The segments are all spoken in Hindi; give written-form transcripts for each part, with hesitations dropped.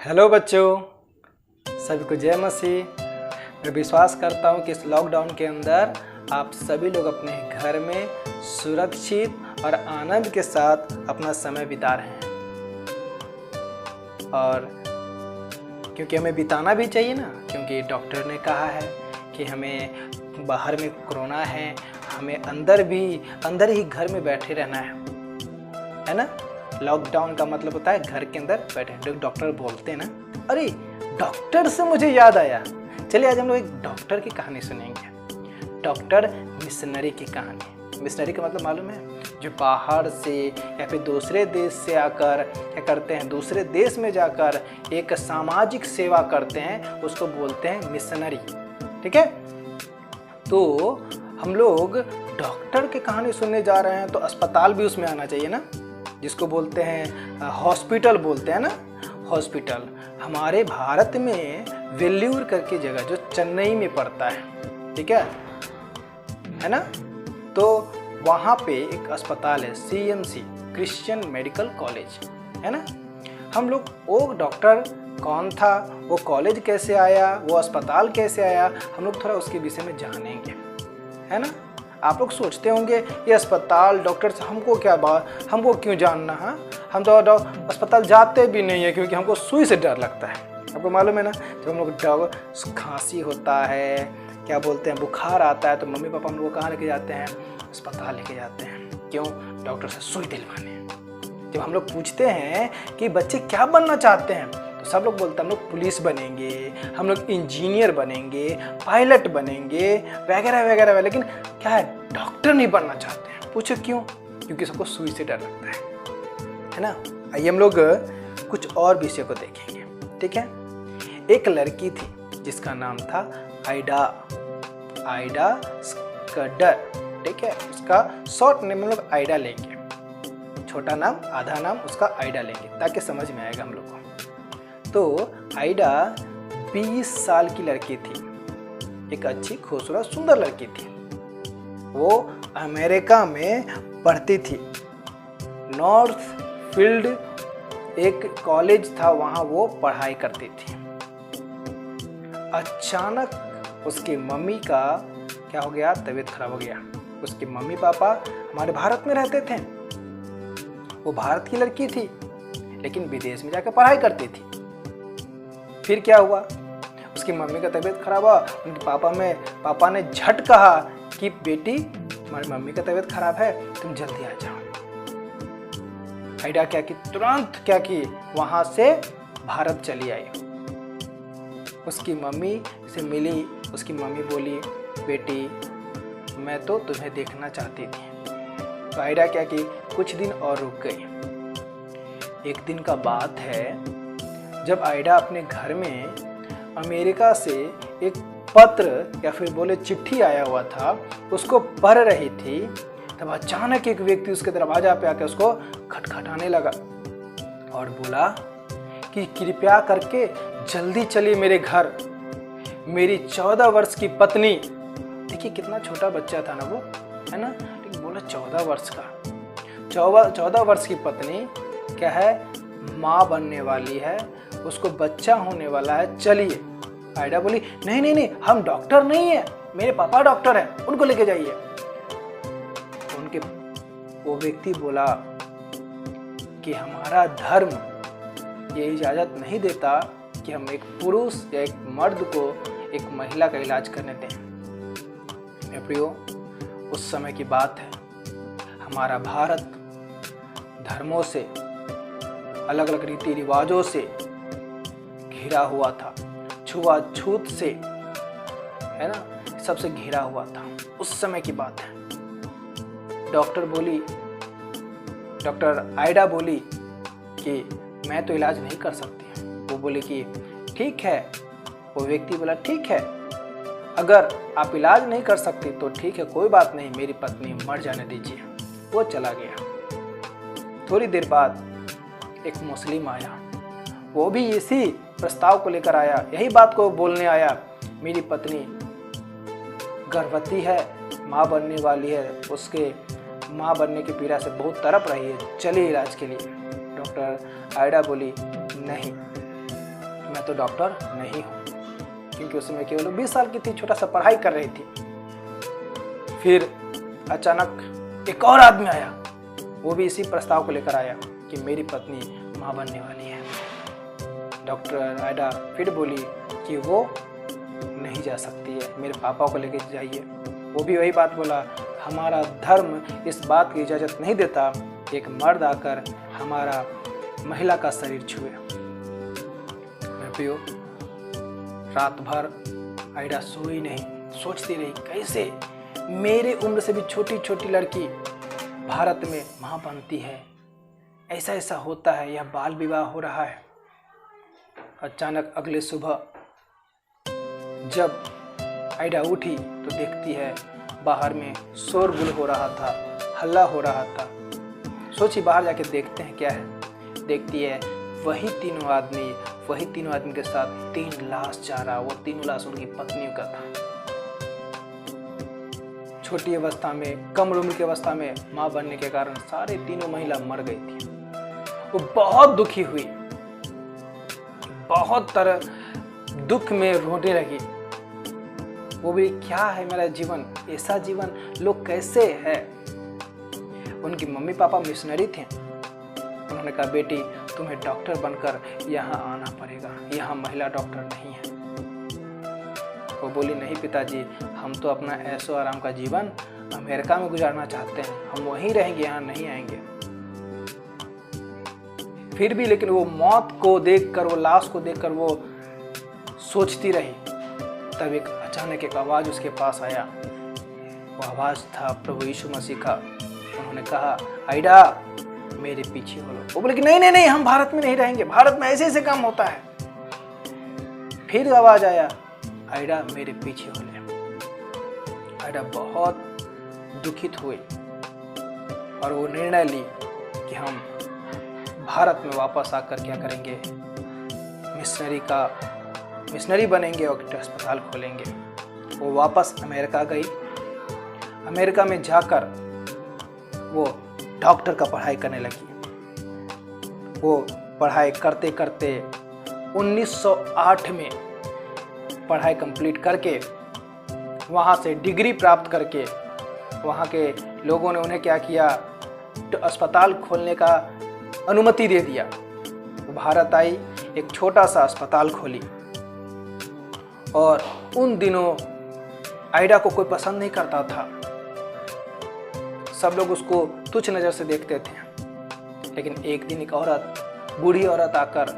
हेलो बच्चों, सभी को जय मसीह। मैं विश्वास करता हूँ कि इस लॉकडाउन के अंदर आप सभी लोग अपने घर में सुरक्षित और आनंद के साथ अपना समय बिता रहे हैं। और क्योंकि हमें बिताना भी चाहिए ना, क्योंकि डॉक्टर ने कहा है कि हमें बाहर में कोरोना है, हमें अंदर ही घर में बैठे रहना है ना। लॉकडाउन का मतलब होता है घर के अंदर बैठे। डॉक्टर बोलते हैं ना। अरे डॉक्टर से मुझे याद आया, चलिए आज हम लोग एक डॉक्टर की कहानी सुनेंगे। डॉक्टर मिशनरी की कहानी। मिशनरी का मतलब मालूम है? जो बाहर से या फिर दूसरे देश से आकर क्या करते हैं, दूसरे देश में जाकर एक सामाजिक सेवा करते हैं, उसको बोलते हैं मिशनरी। ठीक है, तो हम लोग डॉक्टर की कहानी सुनने जा रहे हैं तो अस्पताल भी उसमें आना चाहिए ना, जिसको बोलते हैं हॉस्पिटल बोलते हैं ना। हॉस्पिटल हमारे भारत में वेल्लूर करके जगह जो चेन्नई में पड़ता है, ठीक है ना। तो वहाँ पे एक अस्पताल है CMC, क्रिश्चियन मेडिकल कॉलेज, है ना। हम लोग वो डॉक्टर कौन था, वो कॉलेज कैसे आया, वो अस्पताल कैसे आया, हम लोग थोड़ा उसके विषय में जानेंगे, है ना। आप लोग सोचते होंगे ये अस्पताल डॉक्टर से हमको क्या बात, हमको क्यों जानना है। हम तो अस्पताल जाते भी नहीं है क्योंकि हमको सुई से डर लगता है। आपको मालूम है ना, जब हम लोग खांसी होता है, क्या बोलते हैं, बुखार आता है, तो मम्मी पापा हम लोग कहाँ लेके जाते हैं? अस्पताल लेके जाते हैं। क्यों? डॉक्टर से सुई दिलवाने। जब हम लोग पूछते हैं कि बच्चे क्या बनना चाहते हैं, तो सब लोग बोलते हैं हम लोग पुलिस बनेंगे, हम लोग इंजीनियर बनेंगे, पायलट बनेंगे, वगैरह वगैरह। लेकिन क्या है, डॉक्टर नहीं बनना चाहते हैं। पूछो क्यों? क्योंकि सबको सुई से डर लगता है ना। आइए हम लोग कुछ और विषय को देखेंगे। ठीक है, एक लड़की थी जिसका नाम था आइडा स्कर्डर। ठीक है, उसका शॉर्ट नेम हम लोग आइडा लेंगे, छोटा नाम आधा नाम उसका आइडा लेंगे ताकि समझ में आएगा हम लोग को। तो आइडा 20 साल की लड़की थी, एक अच्छी खूबसूरत सुंदर लड़की थी। वो अमेरिका में पढ़ती थी। नॉर्थ फील्ड एक कॉलेज था, वहाँ वो पढ़ाई करती थी। अचानक उसकी मम्मी का क्या हो गया, तबीयत खराब हो गया। उसके मम्मी पापा हमारे भारत में रहते थे, वो भारत की लड़की थी लेकिन विदेश में जाकर पढ़ाई करती थी। फिर क्या हुआ, उसकी मम्मी का तबीयत खराब हुआ। उनके पापा ने झट कहा कि बेटी तुम्हारी मम्मी का तबीयत खराब है, तुम जल्दी आ जाओ। आइडा क्या की, तुरंत क्या की, वहां से भारत चली आई। उसकी मम्मी से मिली। उसकी मम्मी बोली, बेटी मैं तो तुम्हें देखना चाहती थी। तो आइडा क्या की, कुछ दिन और रुक गई। एक दिन का बात है, जब आइडा अपने घर में अमेरिका से एक पत्र या फिर बोले चिट्ठी आया हुआ था, उसको पढ़ रही थी, तब अचानक एक व्यक्ति उसके दरवाजा पे आकर उसको खटखटाने लगा और बोला कि कृपया करके जल्दी चलिए मेरे घर, मेरी 14 वर्ष की पत्नी। देखिए कितना छोटा बच्चा था ना वो, है ना, लेकिन बोला 14 वर्ष का, 14 वर्ष की पत्नी क्या है, माँ बनने वाली है, उसको बच्चा होने वाला है, चलिए। आइडा बोली, नहीं नहीं नहीं, हम डॉक्टर नहीं है, मेरे पापा डॉक्टर हैं, उनको लेके जाइए। वो व्यक्ति बोला कि हमारा धर्म ये इजाजत नहीं देता कि हम एक पुरुष या एक मर्द को एक महिला का इलाज करने दें। मेरे प्रियो, उस समय की बात है, हमारा भारत धर्मों से, अलग अलग रीति रिवाजों से घिरा हुआ था, छुआछूत से, है ना, सबसे घिरा हुआ था। उस समय की बात है। डॉक्टर आइडा बोली कि मैं तो इलाज नहीं कर सकती। वो बोली कि ठीक है। वो व्यक्ति बोला, ठीक है, अगर आप इलाज नहीं कर सकती तो ठीक है, कोई बात नहीं, मेरी पत्नी मर जाने दीजिए। वो चला गया। थोड़ी देर बाद एक मुस्लिम आया, वो भी इसी प्रस्ताव को लेकर आया, यही बात को बोलने आया, मेरी पत्नी गर्भवती है, माँ बनने वाली है, उसके माँ बनने की पीड़ा से बहुत तड़प रही है, चलिए इलाज के लिए। डॉक्टर आइडा बोली, नहीं, मैं तो डॉक्टर नहीं हूँ, क्योंकि उस समय केवल 20 साल की थी, छोटा सा पढ़ाई कर रही थी। फिर अचानक एक और आदमी आया, वो भी इसी प्रस्ताव को लेकर आया कि मेरी पत्नी माँ बनने वाली है। डॉक्टर आयडा फिर बोली कि वो नहीं जा सकती है, मेरे पापा को लेकर जाइए। वो भी वही बात बोला, हमारा धर्म इस बात की इजाज़त नहीं देता एक मर्द आकर हमारा महिला का शरीर छुए। मैं पियो रात भर आयडा सोई नहीं, सोचती रही कैसे मेरे उम्र से भी छोटी छोटी लड़की भारत में माँ बनती है, ऐसा ऐसा होता है, यह बाल विवाह हो रहा है। अचानक अगले सुबह जब आयडा उठी तो देखती है बाहर में शोरगुल हो रहा था, हल्ला हो रहा था। सोची बाहर जाके देखते हैं क्या है। देखती है वही तीनों आदमी के साथ 3 लाश जा रहा। वो 3 लाश उनकी पत्नियों का था। छोटी अवस्था में, कम उम्र की अवस्था में माँ बनने के कारण सारे तीनों महिला मर गई थी। वो बहुत दुखी हुई, बहुत तरह दुख में रोने लगी। वो भी क्या है मेरा जीवन, ऐसा जीवन लोग कैसे है। उनकी मम्मी पापा मिशनरी थे। उन्होंने कहा बेटी तुम्हें डॉक्टर बनकर यहाँ आना पड़ेगा, यहाँ महिला डॉक्टर नहीं है। वो बोली नहीं पिताजी, हम तो अपना ऐशो आराम का जीवन अमेरिका में गुजारना चाहते हैं, हम वहीं रहेंगे, यहाँ नहीं आएंगे। फिर भी लेकिन वो मौत को देखकर, वो लाश को देखकर वो सोचती रही। तब एक अचानक एक आवाज उसके पास आया। वो आवाज था प्रभु यीशु मसीह का। उन्होंने कहा आयडा मेरे पीछे हो लो। वो बोले कि नहीं नहीं नहीं, हम भारत में नहीं रहेंगे, भारत में ऐसे ऐसे काम होता है। फिर आवाज आया आयडा मेरे पीछे हो ले। आयडा बहुत दुखित हुई और वो निर्णय ली कि हम भारत में वापस आकर क्या करेंगे, मिशनरी बनेंगे और एक अस्पताल खोलेंगे। वो वापस अमेरिका गई। अमेरिका में जाकर वो डॉक्टर का पढ़ाई करने लगी। वो पढ़ाई करते करते 1908 में पढ़ाई कंप्लीट करके वहाँ से डिग्री प्राप्त करके वहाँ के लोगों ने उन्हें क्या किया, तो अस्पताल खोलने का अनुमति दे दिया। वो भारत आई, एक छोटा सा अस्पताल खोली। और उन दिनों आयडा को कोई पसंद नहीं करता था, सब लोग उसको तुच्छ नज़र से देखते थे। लेकिन एक दिन एक औरत, बूढ़ी औरत आकर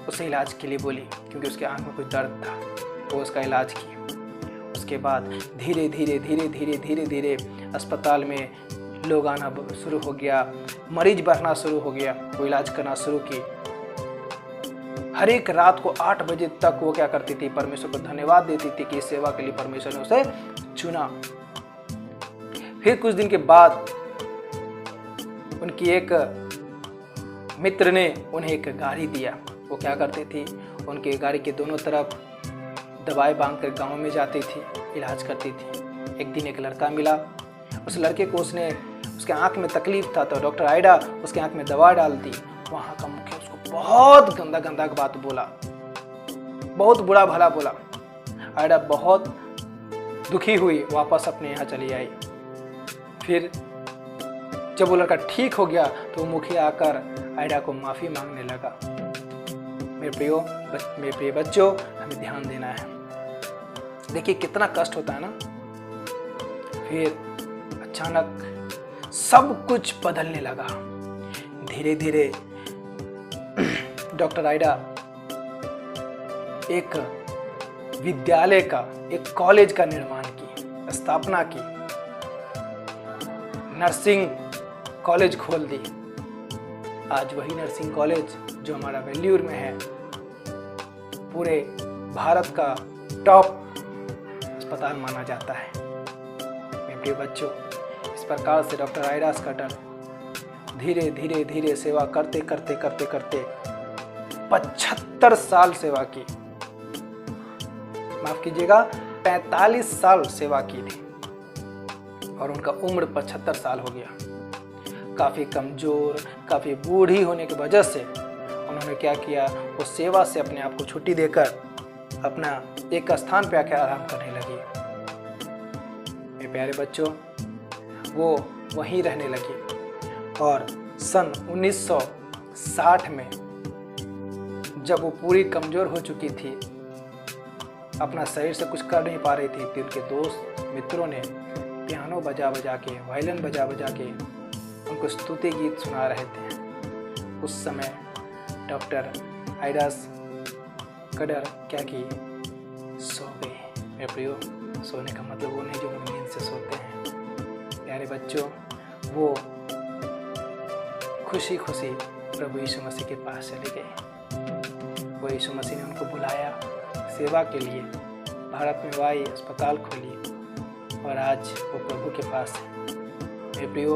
उसे इलाज के लिए बोली, क्योंकि उसके आंख में कुछ दर्द था। वो उसका इलाज किया। उसके बाद धीरे धीरे धीरे धीरे धीरे धीरे अस्पताल में लोग आना शुरू हो गया, मरीज बढ़ना शुरू हो गया। वो इलाज करना शुरू की। हर एक रात को 8 बजे तक वो क्या करती थी, परमेश्वर को धन्यवाद देती थी कि इस सेवा के लिए परमेश्वर ने उसे चुना। फिर कुछ दिन के बाद उनकी एक मित्र ने उन्हें एक गाड़ी दिया। वो क्या करती थी, उनके गाड़ी के दोनों तरफ दवाई बांधकर गांव में जाती थी, इलाज करती थी। एक दिन एक लड़का मिला। उस लड़के को उसके आंख में तकलीफ था, तो डॉक्टर आयडा उसके आंख में दवा डाल दी। वहाँ का मुखिया उसको बहुत गंदा गंदा बात बोला, बहुत बुरा भला बोला। आयडा बहुत दुखी हुई, वापस अपने यहाँ चली आई। फिर जब वो लड़का ठीक हो गया तो मुखिया आकर आयडा को माफ़ी मांगने लगा। मेरे प्रिय बच्चों, हमें ध्यान देना है। देखिए कितना कष्ट होता है ना। फिर अचानक सब कुछ बदलने लगा। धीरे धीरे डॉक्टर आयडा एक विद्यालय का, एक कॉलेज का निर्माण की, स्थापना की, नर्सिंग कॉलेज खोल दी। आज वही नर्सिंग कॉलेज जो हमारा वेल्लूर में है, पूरे भारत का टॉप अस्पताल माना जाता है। मेरे प्रिय बच्चों, इस प्रकार से डॉक्टर आयडा स्कटर धीरे धीरे धीरे सेवा करते करते करते करते 75 साल सेवा की, माफ कीजिएगा 45 साल सेवा की थी, और उनका उम्र 75 साल हो गया। काफ़ी कमज़ोर, काफ़ी बूढ़ी होने की वजह से उन्होंने क्या किया, वो सेवा से अपने आप को छुट्टी देकर अपना एक स्थान पे आकर आराम करने लगी। मेरे प्यारे बच्चों, वो वहीं रहने लगी और सन 1960 में जब वो पूरी कमज़ोर हो चुकी थी, अपना शरीर से कुछ कर नहीं पा रही थी, तो उनके दोस्त मित्रों ने पियानो बजा बजा के, वायलिन बजा बजा के उनको स्तुति गीत सुना रहे थे। उस समय डॉक्टर आइडा कदर क्या की, सो गई। मेरे प्रियो, सोने का मतलब वो नहीं जो लोग नींद से सोते हैं। प्यारे बच्चों, वो खुशी खुशी प्रभु यीशु मसीह के पास चले गए। वो यीशु मसीह ने उनको बुलाया सेवा के लिए, भारत में वाई अस्पताल खोली और आज वो प्रभु के पास है। मेरे प्रियो,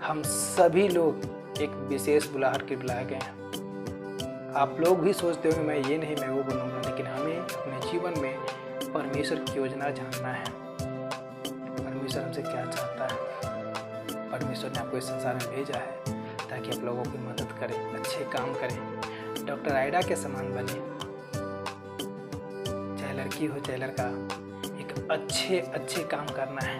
हम सभी लोग एक विशेष बुलाहट के बुलाए गए हैं। आप लोग भी सोचते होंगे मैं ये नहीं, मैं वो बनूंगा, लेकिन हमें अपने जीवन में परमेश्वर की योजना जानना है। परमेश्वर हमसे क्या चाहता है। परमेश्वर ने आपको इस संसार में भेजा है ताकि आप लोगों की मदद करें, अच्छे काम करें, डॉक्टर आइडा के समान बने। चाहे लड़की हो चाहे लड़का, एक अच्छे काम करना है।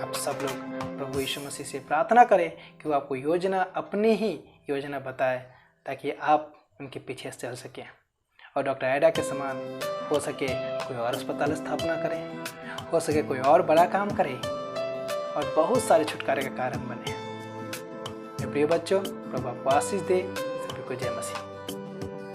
आप सब लोग प्रभु यीशु मसीह से प्रार्थना करें कि वो आपको योजना, अपनी ही योजना बताए ताकि आप उनके पीछे चल सकें और डॉक्टर आइडा के समान हो सके कोई और अस्पताल स्थापना करें, हो सके कोई और बड़ा काम करें और बहुत सारे छुटकारे का कारण बने। मेरे प्रिय बच्चों, प्रभु आपको आशीष दे। सभी को जय मसीह।